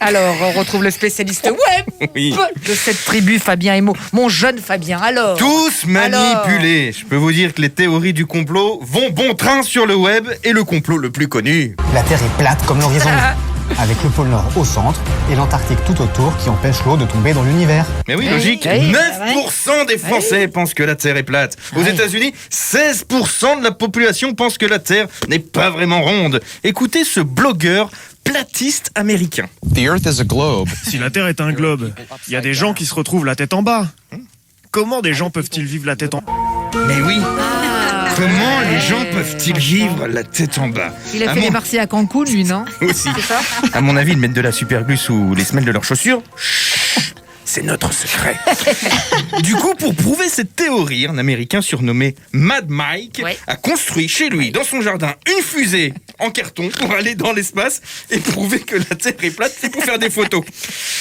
Alors, on retrouve le spécialiste web de cette tribu, Fabien Emo. Mon jeune Fabien, alors. Tous manipulés. Je peux vous dire que les théories du complot vont bon train sur le web et le complot le plus connu. La Terre est plate comme l'horizon, avec le pôle Nord au centre et l'Antarctique tout autour qui empêche l'eau de tomber dans l'univers. Mais oui, logique. 9% des Français pensent que la Terre est plate. Aux États-Unis, 16% de la population pense que la Terre n'est pas vraiment ronde. Écoutez ce blogueur platiste américain. The Earth is a globe. Si la Terre est un globe, il y a des gens qui se retrouvent la tête en bas. Comment des gens peuvent-ils vivre la tête en bas? Mais oui. Comment les gens peuvent-ils vivre la tête en bas? Il a fait les Marseillais à Cancun, lui, non? Aussi. C'est ça? À mon avis, ils mettent de la superglue sous les semelles de leurs chaussures. Chut, c'est notre secret. Du coup, pour prouver cette théorie, un Américain surnommé Mad Mike a construit chez lui, dans son jardin, une fusée en carton pour aller dans l'espace et prouver que la Terre est plate, c'est pour faire des photos.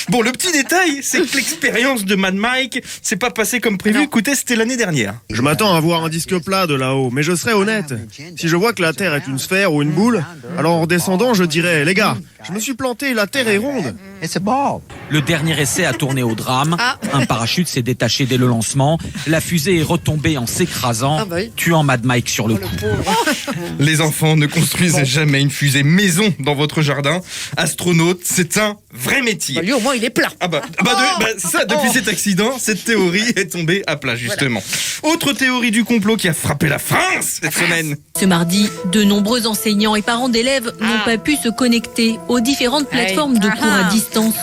Bon, le petit détail, c'est que l'expérience de Mad Mike s'est pas passée comme prévu. Écoutez, c'était l'année dernière. Je m'attends à voir un disque plat de là-haut, mais je serai honnête. Si je vois que la Terre est une sphère ou une boule, alors en descendant, je dirais, les gars, je me suis planté, la Terre est ronde. Le dernier essai a tourné au drame. Un parachute s'est détaché dès le lancement. La fusée est retombée en s'écrasant, tuant Mad Mike sur le coup. Les enfants, ne construisez jamais une fusée maison dans votre jardin. Astronaute, c'est un vrai métier. Lui, au moins, il est plat. C'est ça, depuis cet accident, cette théorie est tombée à plat, justement. Autre théorie du complot qui a frappé la France cette semaine. Ce mardi, de nombreux enseignants et parents d'élèves n'ont pas pu se connecter aux différentes plateformes de cours à distance.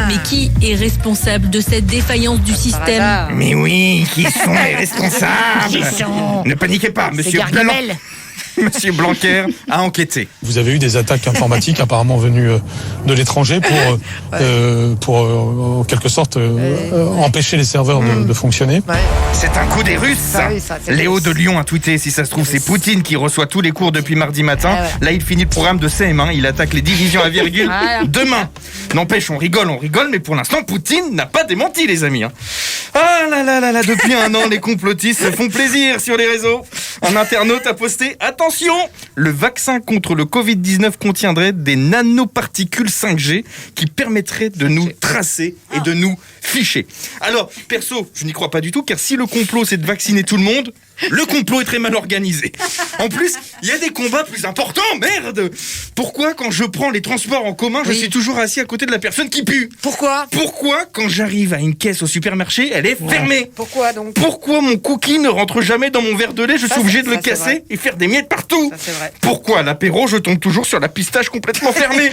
Mais qui est responsable de cette défaillance du système? Mais oui, qui sont les responsables? Ne paniquez pas, Monsieur Blanquer a enquêté. Vous avez eu des attaques informatiques apparemment venues de l'étranger pour en quelque sorte empêcher les serveurs de fonctionner. C'est un coup des Russes, ça. Léo de Lyon a tweeté, si ça se trouve, c'est Poutine qui reçoit tous les cours depuis mardi matin. Là, il finit le programme de CM1, il attaque les divisions à virgule demain. N'empêche, on rigole, mais pour l'instant, Poutine n'a pas démenti, les amis. Ah là, depuis un an, les complotistes se font plaisir sur les réseaux. Un internaute a posté, attention, le vaccin contre le Covid-19 contiendrait des nanoparticules 5G qui permettraient de nous tracer et de nous ficher. Alors, perso, je n'y crois pas du tout, car si le complot c'est de vacciner tout le monde, le complot est très mal organisé. En plus, il y a des combats plus importants, merde! Pourquoi, quand je prends les transports en commun, je suis toujours assis à côté de la personne qui pue? Pourquoi, quand j'arrive à une caisse au supermarché, elle est fermée? Pourquoi donc? Pourquoi mon cookie ne rentre jamais dans mon verre de lait? Je suis obligé de le casser et faire des miettes partout. Pourquoi à l'apéro, je tombe toujours sur la pistache complètement fermée?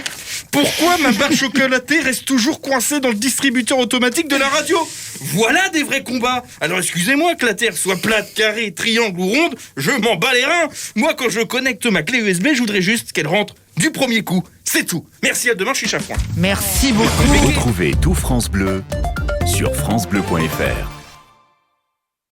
Pourquoi ma barre chocolatée reste toujours coincée dans le distributeur automatique de la radio? Voilà des vrais combats. Alors excusez-moi que la Terre soit plate, carrée, triangle ou ronde, je m'en bats les reins. Moi, quand je connecte ma clé USB, je voudrais juste qu'elle rentre du premier coup. C'est tout. Merci, à demain, je suis Chafouin. Merci beaucoup. Retrouvez tout France Bleu sur francebleu.fr.